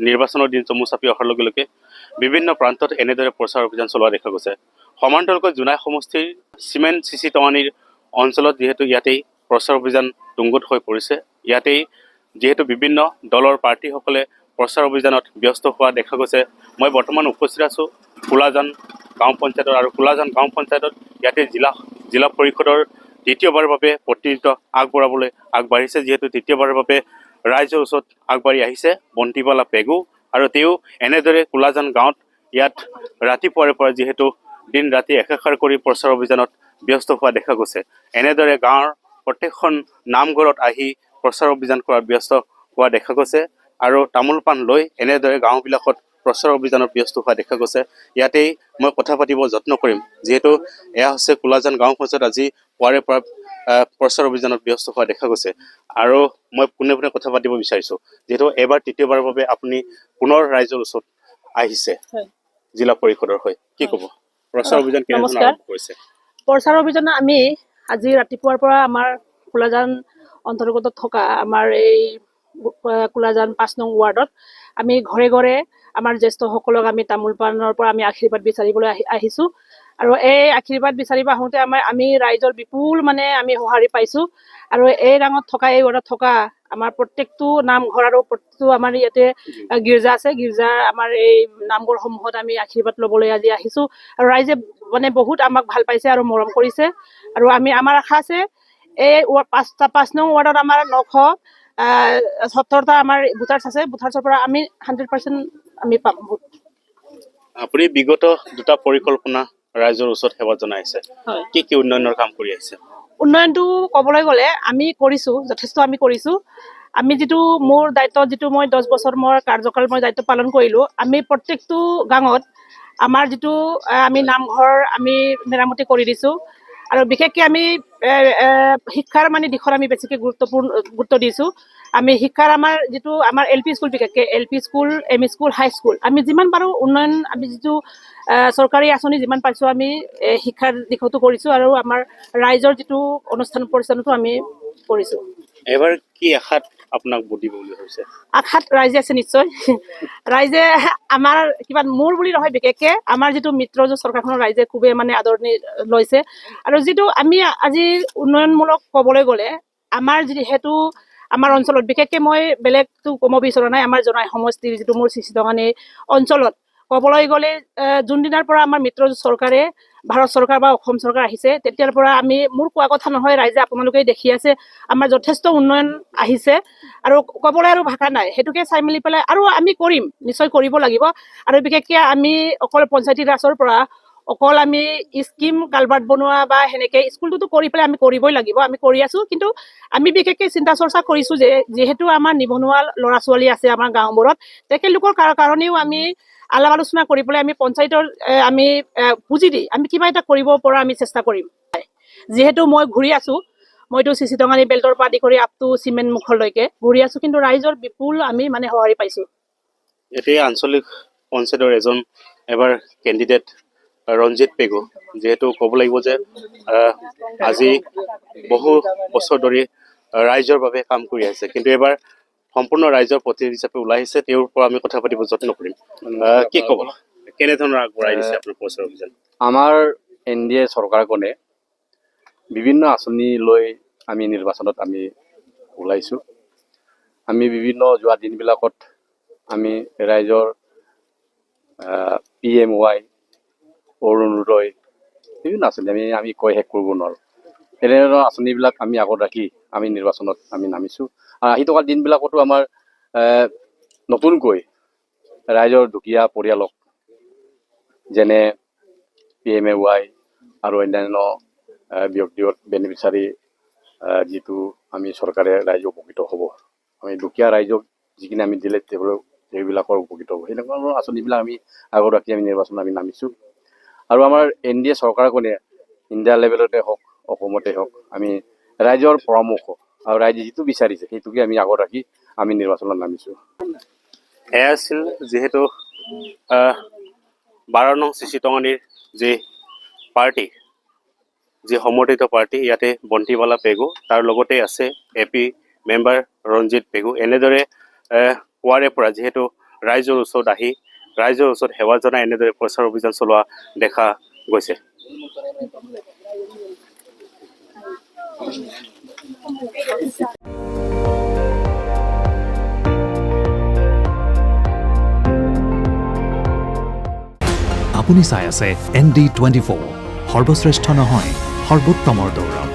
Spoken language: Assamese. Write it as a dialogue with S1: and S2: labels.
S1: নিৰ্বাচনৰ দিন চমু চাপি অহাৰ লগে লগে বিভিন্ন প্ৰান্তত এনেদৰে প্ৰচাৰ অভিযান চলোৱা দেখা গৈছে। সমান্তৰালকৈ জোনাই সমষ্টিৰ চিমেণ্ট চিচি টঙানীৰ অঞ্চলত যিহেতু ইয়াতেই প্ৰচাৰ অভিযান তুংগত হৈ পৰিছে। ইয়াতেই যিহেতু বিভিন্ন দলৰ প্ৰাৰ্থীসকলে প্ৰচাৰ অভিযানত ব্যস্ত হোৱা দেখা গৈছে। মই বৰ্তমান উপস্থিত আছোঁ কোলাজান গাঁও পঞ্চায়তত, আৰু কোলাজান গাঁও পঞ্চায়তত ইয়াতে জিলা পৰিষদৰ দ্বিতীয়বাৰৰ বাবে প্ৰতিনিধিত্ব আগবঢ়াবলৈ আগবাঢ়িছে। যিহেতু তৃতীয়বাৰৰ বাবে ৰাইজৰ ওচৰত আগবাঢ়ি আহিছে বন্তিবালা পেগু, আৰু তেওঁ এনেদৰে কোলাজান গাঁৱত ইয়াত ৰাতিপুৱাৰে পৰা যিহেতু দিন ৰাতি একাকাৰ কৰি প্ৰচাৰ অভিযানত ব্যস্ত হোৱা দেখা গৈছে। এনেদৰে গাঁৱৰ প্ৰত্যেকখন নামঘৰত আহি প্ৰচাৰ অভিযান কৰাত ব্যস্ত হোৱা দেখা গৈছে, আৰু তামোল পাণ লৈ এনেদৰে গাঁওবিলাকত প্ৰচাৰ অভিযানত ব্যস্ত হোৱা দেখা গৈছে। ইয়াতেই মই কথা পাতিব যত্ন কৰিম, যিহেতু এয়া হৈছে কোলাজান গাঁও পঞ্চায়ত আজি পুৱাৰে পৰা প্ৰচাৰ অভিযানত ব্যস্ত হোৱা দেখা গৈছে। আৰু মই পোনে পোনে কথা পাতিব বিচাৰিছোঁ, যিহেতু এবাৰ তৃতীয়বাৰৰ বাবে আপুনি পুনৰ ৰাইজৰ ওচৰত আহিছে জিলা পৰিষদৰ হৈ, কি ক'ব? প্ৰচাৰ অভিযান কেনেধৰণে আৰম্ভ কৰিছে?
S2: প্ৰচাৰ অভিযান আমি আজি ৰাতিপুৱাৰ পৰা আমাৰ কোলাজান অন্তৰ্গত থকা আমাৰ এই কোলাজান ৫ নং ৱাৰ্ডত আমি ঘৰে ঘৰে আমাৰ জ্যেষ্ঠসকলক আমি তামোল পাণৰ পৰা আমি আশীৰ্বাদ বিচাৰিবলৈ আহিছোঁ। আৰু এই আশীৰ্বাদ বিচাৰিব আহোঁতে আমি ৰাইজৰ বিপুল আমি সঁহাৰি পাইছোঁ। আৰু এই ৰাঙত থকা এই ৱাৰ্ডত থকা আমাৰ প্ৰত্যেকটো নামঘৰ আৰু প্ৰতিটো আমাৰ ইয়াতে গীৰ্জা আছে, গীৰ্জাৰ আমাৰ এই নামঘৰসমূহত আমি আশীৰ্বাদ ল'বলৈ আজি আহিছোঁ। আৰু ৰাইজে বহুত আমাক ভাল পাইছে আৰু মৰম কৰিছে। আৰু আমাৰ আশা আছে এই ৫ নং ৱাৰ্ডত আমাৰ ৯৭০টা আমাৰ ভোটাৰ্ছ আছে, ভোটাৰ্ছৰ পৰা আমি 100% আমি পাম ভোট।
S1: আপুনি বিগত দুটা পৰিকল্পনা ৰাইজৰ ওচৰত সেৱা জনাইছে, কি কি উন্নয়নৰ কাম কৰি আহিছে?
S2: উন্নয়নটো ক'বলৈ গ'লে আমি কৰিছোঁ, যথেষ্ট আমি কৰিছোঁ। আমি মোৰ দায়িত্ব মই 10 বছৰ মোৰ কাৰ্যকাল দায়িত্ব পালন কৰিলোঁ। আমি প্ৰত্যেকটো গাঁৱত আমাৰ আমি নামঘৰ আমি মেৰামতি কৰি দিছোঁ। আৰু বিশেষকৈ আমি শিক্ষাৰ দিশত আমি বেছিকৈ গুৰুত্ব দিছোঁ। আমি শিক্ষাৰ আমাৰ আমাৰ LP স্কুল, বিশেষকৈ LP স্কুল, ME স্কুল, হাই স্কুল, আমি যিমান পাৰোঁ উন্নয়ন আমি চৰকাৰী আঁচনি যিমান পাইছোঁ আমি শিক্ষাৰ দিশতো কৰিছোঁ। আৰু আমাৰ ৰাইজৰ অনুষ্ঠান পৰিচালনাটো আমি কৰিছোঁ।
S1: এবাৰ কি আশাত আপোনাক ভোট দিব বুলি ভাবিছে?
S2: আশাত ৰাইজে আছে নিশ্চয়। ৰাইজে আমাৰ মোৰ বুলি নহয়, বিশেষকৈ আমাৰ মিত্ৰজোঁট চৰকাৰখনৰ ৰাইজে খুবেই আদৰণি লৈছে। আৰু আমি আজি উন্নয়নমূলক ক'বলৈ গ'লে আমাৰ যিহেতু আমাৰ অঞ্চলত বিশেষকৈ মই বেলেগটো ক'ব বিচৰা নাই, আমাৰ জোনাই সমষ্টিৰ মোৰ চিচি টঙানী অঞ্চলত ক'বলৈ গ'লে যোনদিনাৰ পৰা আমাৰ মিত্ৰজোঁট চৰকাৰে ভাৰত চৰকাৰ বা অসম চৰকাৰ আহিছে তেতিয়াৰ পৰা মোৰ কোৱা কথা নহয়, ৰাইজে আপোনালোকে দেখি আছে আমাৰ যথেষ্ট উন্নয়ন আহিছে। আৰু ক'বলৈ আৰু ভাষা নাই, সেইটোকে চাই মেলি পেলাই আৰু আমি কৰিম, নিশ্চয় কৰিব লাগিব। আৰু বিশেষকৈ আমি অকল পঞ্চায়তী ৰাজৰ পৰা অকল আমি স্কিম কালভাৰ্ট বনোৱা বা সেনেকৈ স্কুলটোতো কৰি পেলাই আমি কৰিবই লাগিব, আমি কৰি আছোঁ। কিন্তু আমি বিশেষকৈ চিন্তা চৰ্চা কৰিছোঁ যে যিহেতু আমাৰ নিবনুৱা ল'ৰা ছোৱালী আছে আমাৰ গাঁওবোৰত, তেখেতলোকৰ কাৰণেও আমি আলাপ আলোচনা কৰি পেলাই আমি পঞ্চায়তৰ আমি পুঁজি দি আমি কিবা এটা কৰিব পৰা আমি চেষ্টা কৰিম। যিহেতু মই ঘূৰি আছোঁ, মইতো চিচি টঙানী বেল্টৰ পৰা আদি কৰি আপটো চিমেণ্ট মুখলৈকে ঘূৰি আছোঁ, কিন্তু ৰাইজৰ বিপুল আমি সঁহাৰি পাইছোঁ।
S1: এতিয়া আঞ্চলিক পঞ্চায়তৰ এজন এবাৰ কেণ্ডিডেট ৰঞ্জিত পেগু, যিহেতু ক'ব লাগিব যে আজি বহু বছৰ ধৰি ৰাইজৰ বাবে কাম কৰি আহিছে, কিন্তু এবাৰ সম্পূৰ্ণ ৰাইজৰ প্ৰতিনিধি হিচাপে ওলাই আহিছে। তেওঁৰ পৰা আমি কথা পাতিব যত্ন কৰিম। কি ক'ব, কেনেধৰণৰ আগবঢ়াই দিছে আপোনাৰ প্ৰচাৰ অভিযান?
S3: আমাৰ NDA চৰকাৰখনে বিভিন্ন আঁচনি লৈ আমি নিৰ্বাচনত আমি ওলাইছোঁ। আমি বিভিন্ন যোৱা দিনবিলাকত আমি ৰাইজৰ PMY, অৰুণোদয়, বিভিন্ন আঁচনি আমি কৈ শেষ কৰিব নোৱাৰোঁ। এনেধৰণৰ আঁচনিবিলাক আমি আগত ৰাখি আমি নিৰ্বাচনত আমি নামিছোঁ। আৰু আহি থকা দিনবিলাকতো আমাৰ নতুনকৈ ৰাইজৰ দুখীয়া পৰিয়ালক যেনে PMAY আৰু অন্যান্য ব্যক্তিগত বেনিফিচাৰী যিটো আমি চৰকাৰে ৰাইজ উপকৃত হ'ব, আমি দুখীয়া ৰাইজক যিখিনি আমি দিলে সেইবিলাকৰ উপকৃত হ'ব। সেনেকুৱা ধৰণৰ আঁচনিবিলাক আমি আগত ৰাখি আমি নিৰ্বাচনত আমি নামিছোঁ। আৰু আমাৰ NDA চৰকাৰখনে ইণ্ডিয়া লেভেলতে হওক অসমতে হওক আমি ৰাইজৰ পৰামৰ্শ আৰু ৰাইজে যিটো বিচাৰিছে সেইটোকে আমি আগত ৰাখি আমি নিৰ্বাচনত নামিছোঁ।
S1: এয়া আছিল যিহেতু 12 নং চিচি টঙানীৰ যি পাৰ্টি, যি সমৰ্থিত পাৰ্টি, ইয়াতে বন্তিৱালা পেগু, তাৰ লগতে আছে AP মেম্বাৰ ৰঞ্জিত পেগু। এনেদৰে পুৱাৰে পৰা যিহেতু ৰাইজৰ ওচৰত আহি ৰাইজৰ ওচৰত সেৱা জনাই এনেদৰে প্ৰচাৰ অভিযান চলোৱা দেখা গৈছে।
S4: আপুনি চাই আছে ND24, সৰ্বশ্ৰেষ্ঠ নহয় সৰ্বোত্তমৰ দৌৰ।